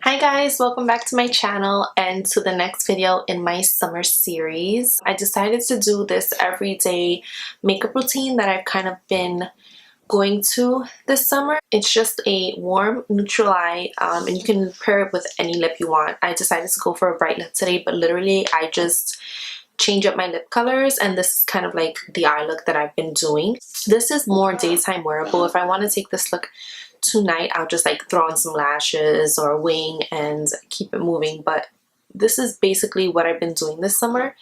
Hi guys, welcome back to my channel and to the next video in my summer series. I decided to do this everyday makeup routine that I've kind of been going to this summer. It's just a warm neutral eye and you can pair it with any lip you want. I decided to go for a bright lip today, but literally I just change up my lip colors, and this is kind of like the eye look that I've been doing. This is more daytime wearable. If I want to take this look tonight, I'll just like throw on some lashes or a wing and keep it moving, but this is basically what I've been doing this summer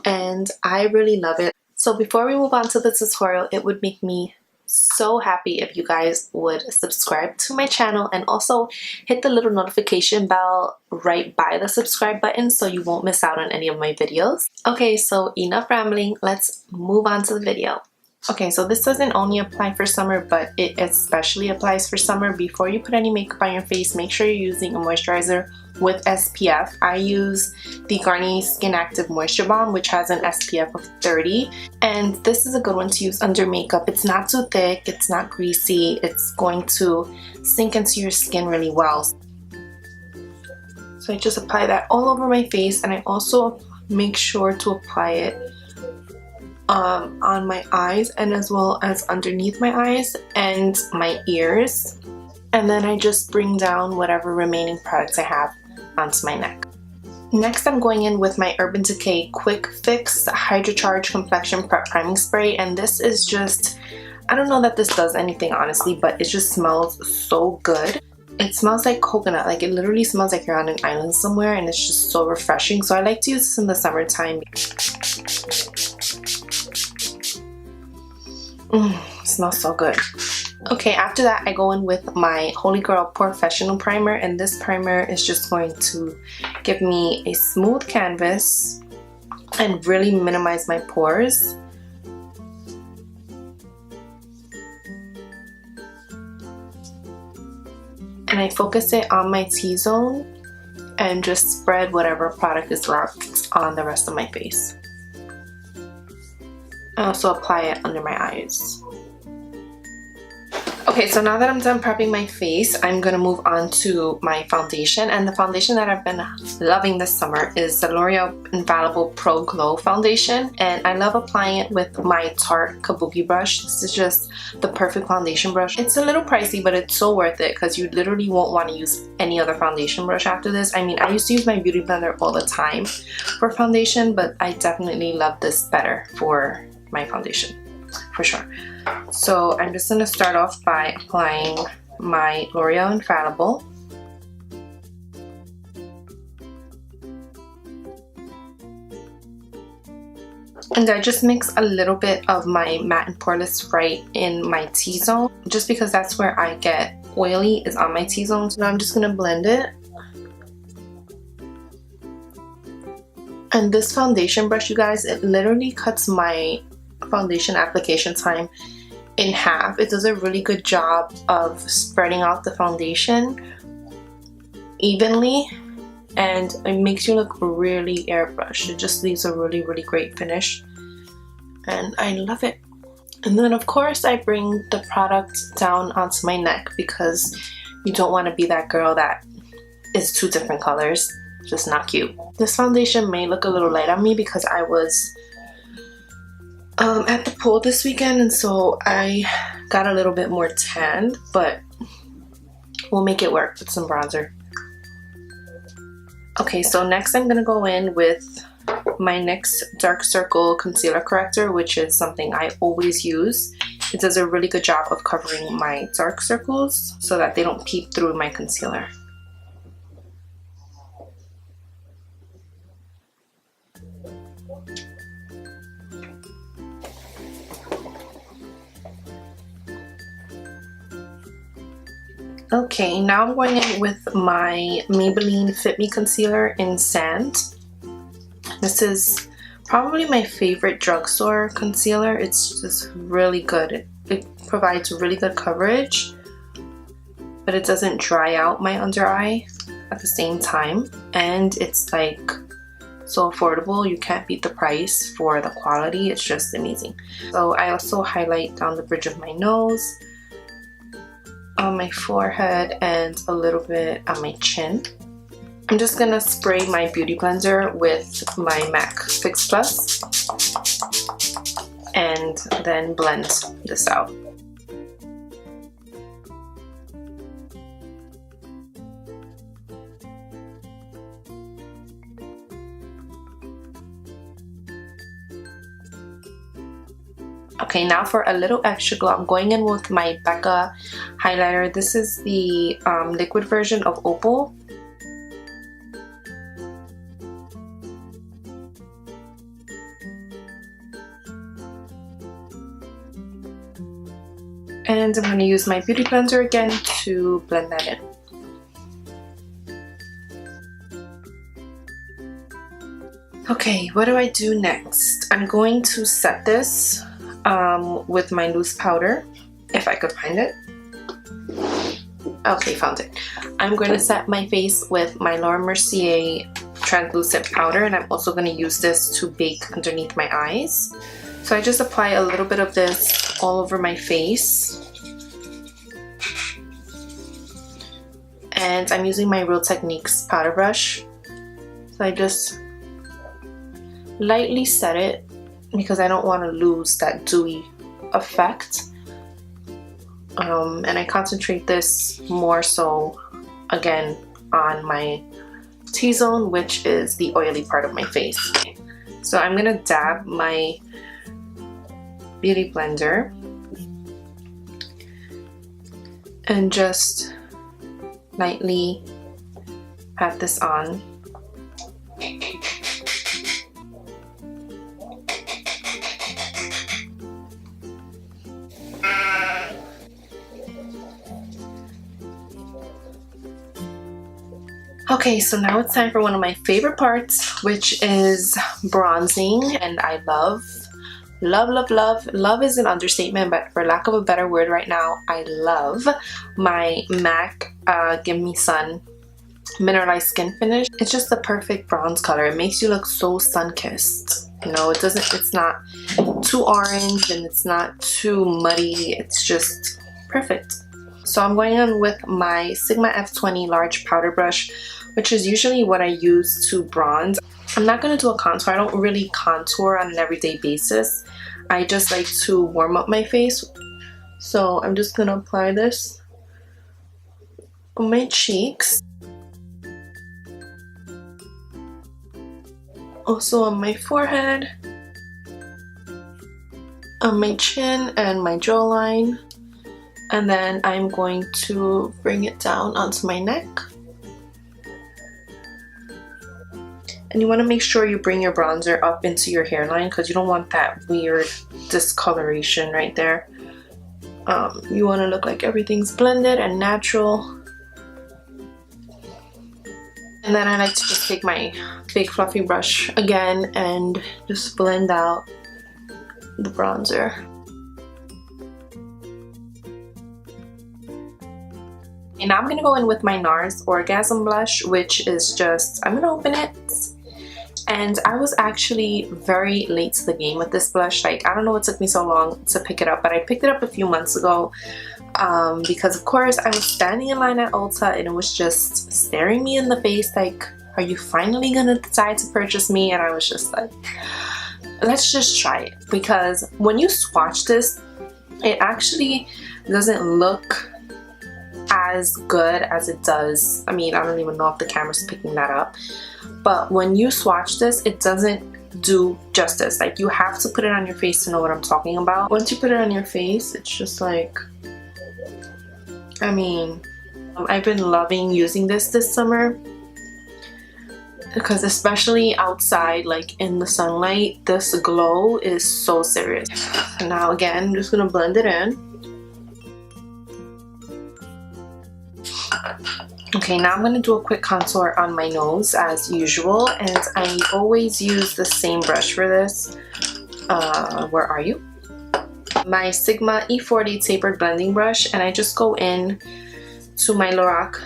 and I really love it. So before we move on to the tutorial, it would make me so happy if you guys would subscribe to my channel and also hit the little notification bell right by the subscribe button so you won't miss out on any of my videos. Okay, so enough rambling, let's move on to the video. Okay, so this doesn't only apply for summer, but it especially applies for summer. Before you put any makeup on your face, make sure you're using a moisturizer with SPF. I use the Garnier SkinActive Moisture Balm, which has an SPF of 30. And this is a good one to use under makeup. It's not too thick, it's not greasy, it's going to sink into your skin really well. So I just apply that all over my face, and I also make sure to apply it on my eyes and as well as underneath my eyes and my ears, and then I just bring down whatever remaining products I have onto my neck. Next, I'm going in with my Urban Decay Quick Fix Hydra-Charged Complexion Prep Priming Spray, and this is just, I don't know that this does anything honestly, but it just smells so good. It smells like coconut, like it literally smells like you're on an island somewhere, and it's just so refreshing. So I like to use this in the summertime. Smells so good. Okay, after that I go in with my Holy Grail Porefessional primer, and this primer is just going to give me a smooth canvas and really minimize my pores. And I focus it on my T-zone and just spread whatever product is left on the rest of my face. I also apply it under my eyes. Okay, so now that I'm done prepping my face, I'm gonna move on to my foundation. And the foundation that I've been loving this summer is the L'Oreal Infallible Pro Glow Foundation. And I love applying it with my Tarte Kabuki brush. This is just the perfect foundation brush. It's a little pricey, but it's so worth it because you literally won't want to use any other foundation brush after this. I mean, I used to use my Beauty Blender all the time for foundation, but I definitely love this better for my foundation, for sure. So I'm just going to start off by applying my L'Oreal Infallible. And I just mix a little bit of my matte and poreless right in my T-zone, just because that's where I get oily, is on my T-zone. So now I'm just going to blend it. And this foundation brush, you guys, it literally cuts my foundation application time in half. It does a really good job of spreading out the foundation evenly, and it makes you look really airbrushed. It just leaves a really great finish, and I love it. And then of course I bring the product down onto my neck because you don't want to be that girl that is two different colors. Just not cute. This foundation may look a little light on me because I was at the pool this weekend, and so I got a little bit more tanned, but we'll make it work with some bronzer. Okay, so next I'm gonna go in with my NYX Dark Circle Concealer Corrector, which is something I always use. It does a really good job of covering my dark circles so that they don't peep through my concealer. Okay, now I'm going in with my Maybelline Fit Me Concealer in Sand. This is probably my favorite drugstore concealer. It's just really good. It provides really good coverage, but it doesn't dry out my under eye at the same time. And it's like so affordable. You can't beat the price for the quality. It's just amazing. So I also highlight down the bridge of my nose. on my forehead and a little bit on my chin. I'm just gonna spray my beauty blender with my MAC Fix Plus and then blend this out. Okay, now for a little extra glow, I'm going in with my Becca highlighter. This is the liquid version of Opal. And I'm going to use my beauty blender again to blend that in. Okay, what do I do next? I'm going to set this with my loose powder, if I could find it. Okay, found it. I'm going to set my face with my Laura Mercier translucent powder, and I'm also going to use this to bake underneath my eyes. So I just apply a little bit of this all over my face. And I'm using my Real Techniques powder brush. So I just lightly set it because I don't want to lose that dewy effect. And I concentrate this more so, again, on my T-zone, which is the oily part of my face. So I'm going to dab my beauty blender and just lightly pat this on. Okay, so now it's time for one of my favorite parts, which is bronzing. And I love is an understatement, but for lack of a better word right now, I love my MAC Give Me Sun Mineralize Skin Finish. It's just the perfect bronze color. It makes you look so sun-kissed. You know, it's not too orange and it's not too muddy. It's just perfect. So I'm going in with my Sigma F20 large powder brush, which is usually what I use to bronze. I'm not going to do a contour. I don't really contour on an everyday basis. I just like to warm up my face. So I'm just going to apply this on my cheeks. Also on my forehead, on my chin and my jawline. And then I'm going to bring it down onto my neck. And you want to make sure you bring your bronzer up into your hairline because you don't want that weird discoloration right there. You want to look like everything's blended and natural. And then I like to just take my big fluffy brush again and just blend out the bronzer. And now I'm going to go in with my Nars Orgasm blush, which is just, I'm going to open it. And I was actually very late to the game with this blush. Like, I don't know what took me so long to pick it up, but I picked it up a few months ago because of course I was standing in line at Ulta and it was just staring me in the face like, are you finally gonna decide to purchase me? And I was just like, let's just try it. Because when you swatch this, it actually doesn't look as good as it does. I mean, I don't even know if the camera's picking that up, but when you swatch this, it doesn't do justice. Like, you have to put it on your face to know what I'm talking about. Once you put it on your face, it's just like, I mean, I've been loving using this summer because especially outside, like in the sunlight, this glow is so serious. And now again, I'm just gonna blend it in. Okay, now I'm going to do a quick contour on my nose as usual, and I always use the same brush for this. Where are you? My Sigma E40 tapered blending brush, and I just go in to my Lorac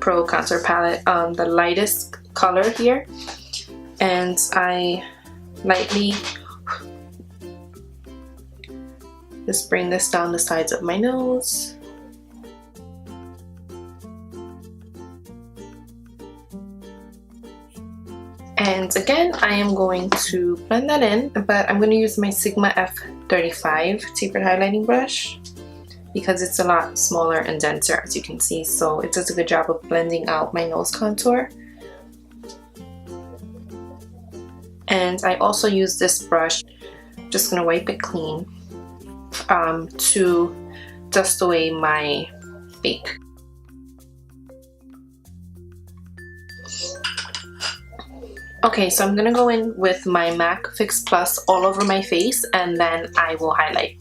Pro Contour Palette, the lightest color here, and I lightly just bring this down the sides of my nose. And again, I am going to blend that in, but I'm going to use my Sigma F35 tapered highlighting brush because it's a lot smaller and denser, as you can see, so it does a good job of blending out my nose contour. And I also use this brush, just going to wipe it clean, to dust away my bake. Okay, so I'm gonna go in with my MAC Fix Plus all over my face, and then I will highlight.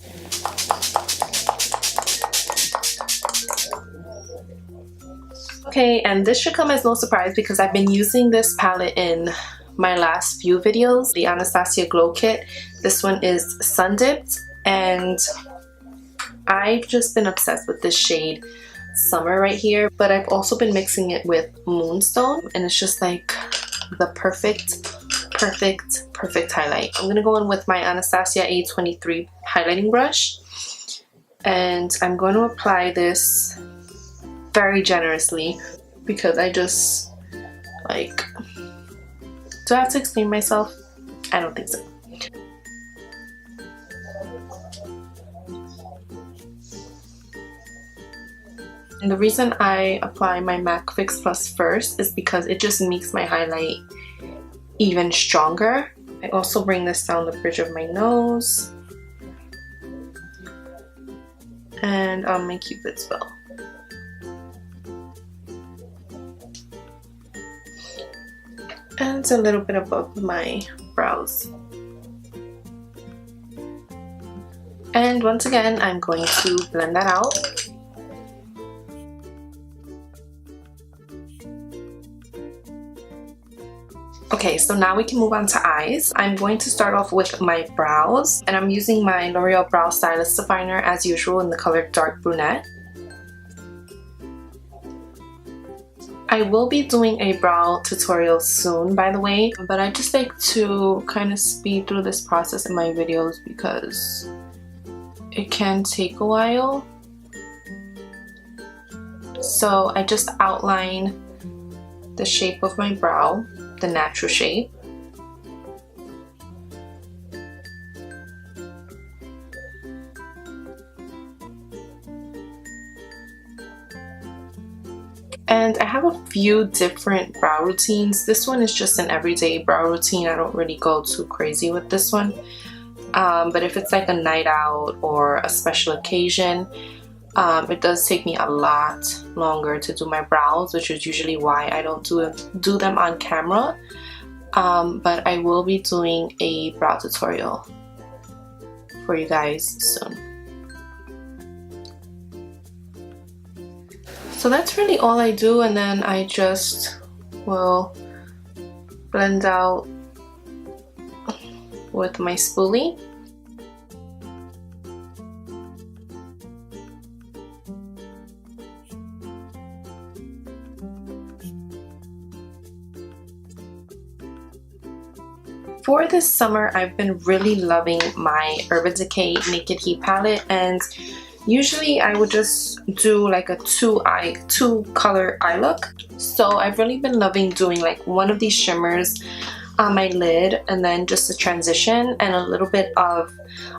Okay, and this should come as no surprise because I've been using this palette in my last few videos, the Anastasia Glow Kit. This one is Sun Dipped, and I've just been obsessed with this shade Summer right here, but I've also been mixing it with Moonstone, and it's just like the perfect highlight. I'm gonna go in with my Anastasia A23 highlighting brush, and I'm going to apply this very generously because I just like, do I have to explain myself? I don't think so. And the reason I apply my MAC Fix Plus first is because it just makes my highlight even stronger. I also bring this down the bridge of my nose and on my Cupid's bow. And it's a little bit above my brows. And once again, I'm going to blend that out. Okay, so now we can move on to eyes. I'm going to start off with my brows, and I'm using my L'Oreal Brow Stylist Definer as usual in the color Dark Brunette. I will be doing a brow tutorial soon, by the way, but I just like to kind of speed through this process in my videos because it can take a while. So I just outline the shape of my brow, the natural shape. And I have a few different brow routines. This one is just an everyday brow routine. I don't really go too crazy with this one. But if it's like a night out or a special occasion, it does take me a lot longer to do my brows, which is usually why I don't do them on camera. But I will be doing a brow tutorial for you guys soon. So that's really all I do, and then I just will blend out with my spoolie. For this summer, I've been really loving my Urban Decay Naked Heat palette, and usually I would just do like a two color eye look. So I've really been loving doing like one of these shimmers on my lid, and then just a transition and a little bit of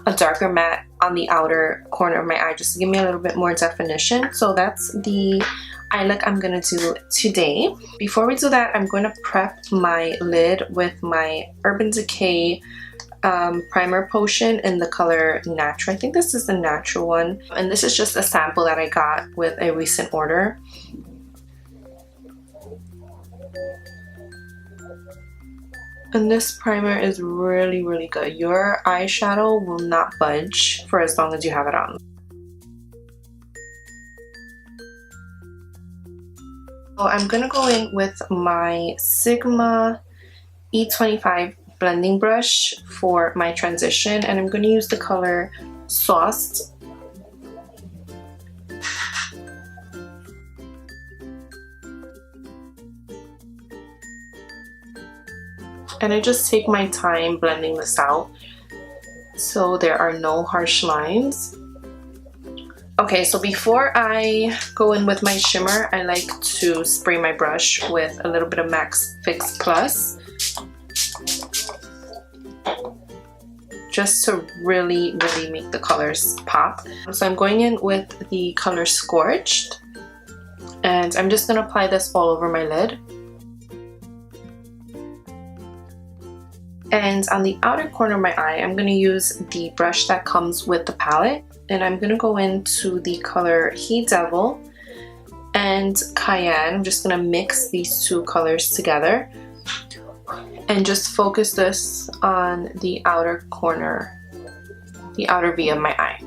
a darker matte on the outer corner of my eye, just to give me a little bit more definition. So that's the eye look I'm gonna do today. Before we do that, I'm going to prep my lid with my Urban Decay primer potion in the color Natural. I think this is the natural one, and this is just a sample that I got with a recent order. And this primer is really, really good. Your eyeshadow will not budge for as long as you have it on. So I'm gonna go in with my Sigma E25 blending brush for my transition, and I'm going to use the color Sauced. And I just take my time blending this out so there are no harsh lines. Okay, so before I go in with my shimmer, I like to spray my brush with a little bit of MAC Fix Plus. just to really make the colors pop. So I'm going in with the color Scorched, and I'm just going to apply this all over my lid. And on the outer corner of my eye, I'm going to use the brush that comes with the palette, and I'm going to go into the color He Devil and Cayenne. I'm just going to mix these two colors together and just focus this on the outer corner, the outer V of my eye.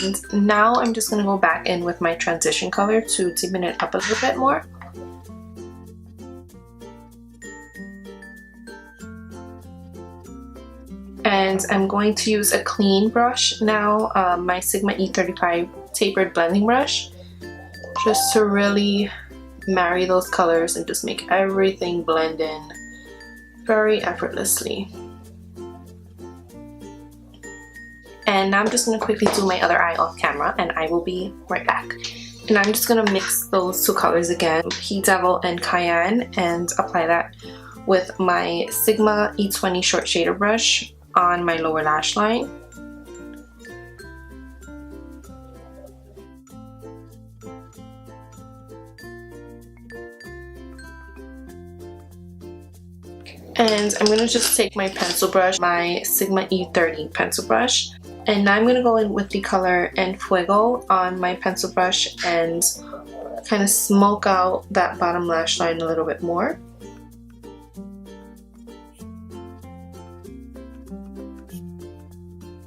And now I'm just going to go back in with my transition color to deepen it up a little bit more. And I'm going to use a clean brush now, my Sigma E35 tapered blending brush, just to really marry those colors and just make everything blend in very effortlessly. And now I'm just going to quickly do my other eye off camera, and I will be right back. And I'm just going to mix those two colors again, He Devil and Cayenne, and apply that with my Sigma E20 short shader brush on my lower lash line. And I'm going to just take my pencil brush, my Sigma E30 pencil brush, and now I'm going to go in with the color En Fuego on my pencil brush and kind of smoke out that bottom lash line a little bit more.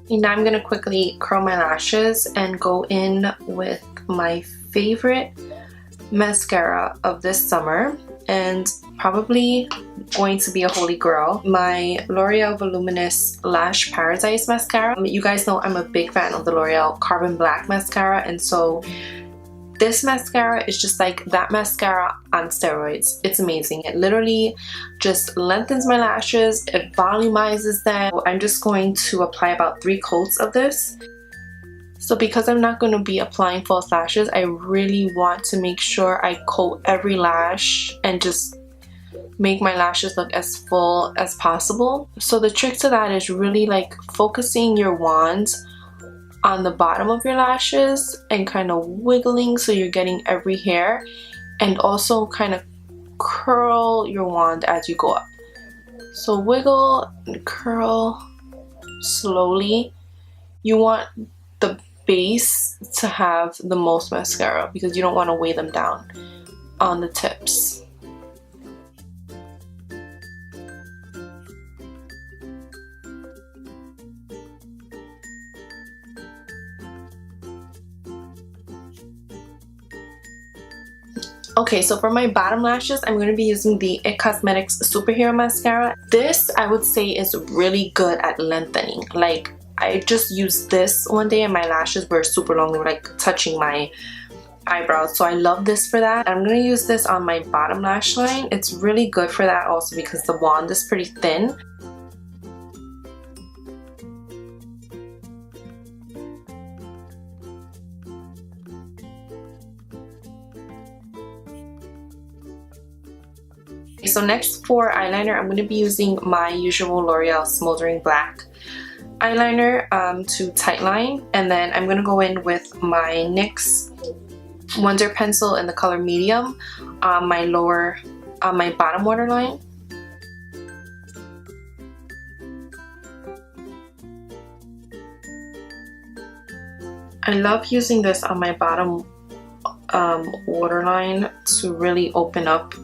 And now I'm going to quickly curl my lashes and go in with my favorite mascara of this summer, and probably going to be a holy grail, my L'Oreal Voluminous Lash Paradise Mascara. You guys know I'm a big fan of the L'Oreal Carbon Black Mascara, and so this mascara is just like that mascara on steroids. It's amazing. It literally just lengthens my lashes, it volumizes them. I'm just going to apply about 3 coats of this. So because I'm not going to be applying false lashes, I really want to make sure I coat every lash and just make my lashes look as full as possible. So the trick to that is really like focusing your wand on the bottom of your lashes and kind of wiggling so you're getting every hair, and also kind of curl your wand as you go up. So wiggle and curl slowly. You want the base to have the most mascara because you don't want to weigh them down on the tips. Okay, so for my bottom lashes, I'm going to be using the IT Cosmetics Superhero Mascara. This, I would say, is really good at lengthening. Like, I just used this one day and my lashes were super long. They were like touching my eyebrows. So I love this for that. I'm going to use this on my bottom lash line. It's really good for that also because the wand is pretty thin. So next for eyeliner, I'm going to be using my usual L'Oreal Smoldering Black eyeliner to tightline, and then I'm going to go in with my NYX Wonder Pencil in the color Medium on my bottom waterline. I love using this on my bottom waterline to really open up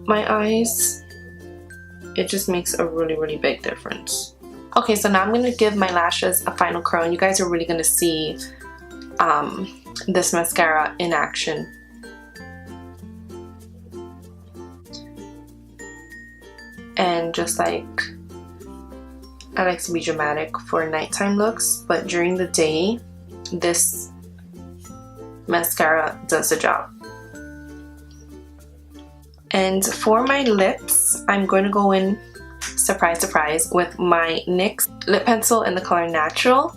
my eyes. It just makes a really big difference. Okay, so now I'm going to give my lashes a final curl, and you guys are really going to see this mascara in action. And just like, I like to be dramatic for nighttime looks, but during the day, this mascara does the job. And for my lips, I'm going to go in, surprise surprise, with my NYX lip pencil in the color Natural,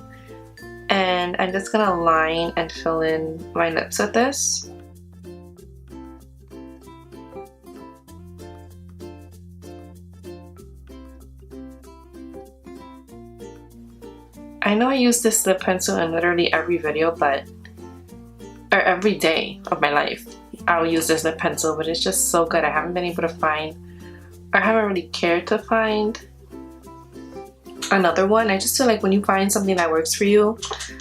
and I'm just going to line and fill in my lips with this. I know I use this lip pencil in literally every video, but or every day of my life I'll use this lip pencil, but it's just so good. I haven't been able to find, or I haven't really cared to find another one. I just feel like when you find something that works for you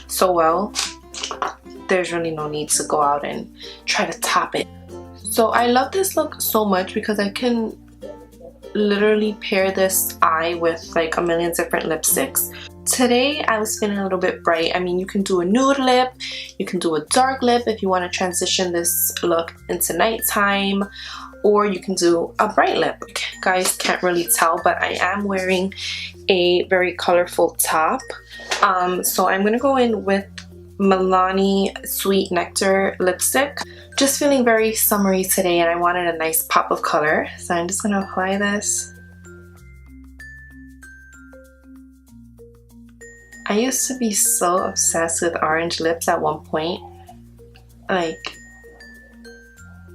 so well, there's really no need to go out and try to top it. So I love this look so much because I can literally pair this eye with like a million different lipsticks. Today I was feeling a little bit bright. I mean, you can do a nude lip, you can do a dark lip if you want to transition this look into nighttime, or you can do a bright lip. You guys can't really tell, but I am wearing a very colorful top. So I'm gonna go in with Milani Sweet Nectar lipstick. Just feeling very summery today and I wanted a nice pop of color, so I'm just gonna apply this. I used to be so obsessed with orange lips at one point, like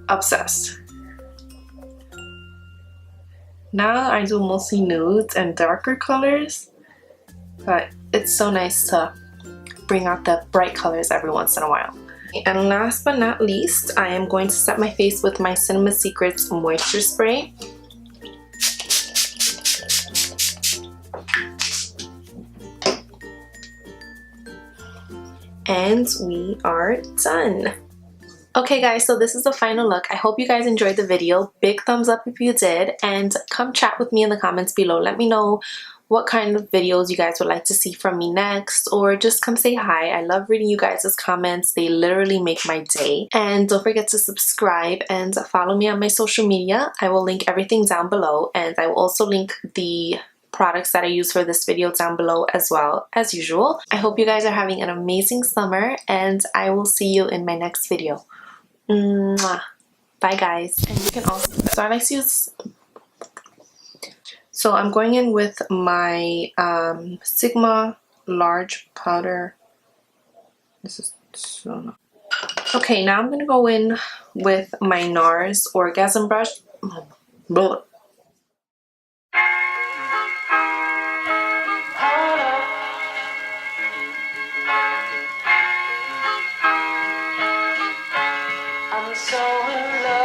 obsessed. Now I do mostly nudes and darker colors, but it's so nice to bring out the bright colors every once in a while. And last but not least, I am going to set my face with my Cinema Secrets Moisture Spray. And we are done. Okay guys, so this is the final look. I hope you guys enjoyed the video. Big thumbs up if you did, and come chat with me in the comments below. Let me know what kind of videos you guys would like to see from me next, or just come say hi. I love reading you guys' comments. They literally make my day. And don't forget to subscribe and follow me on my social media. I will link everything down below, and I will also link the products that I use for this video down below as well, as usual. I hope you guys are having an amazing summer, and I will see you in my next video. Mwah. Bye guys. And you can also, so I like to use, so I'm going in with my Sigma large powder. This is so, okay, now I'm gonna go in with my Nars Orgasm brush. Blah. I'm so in love.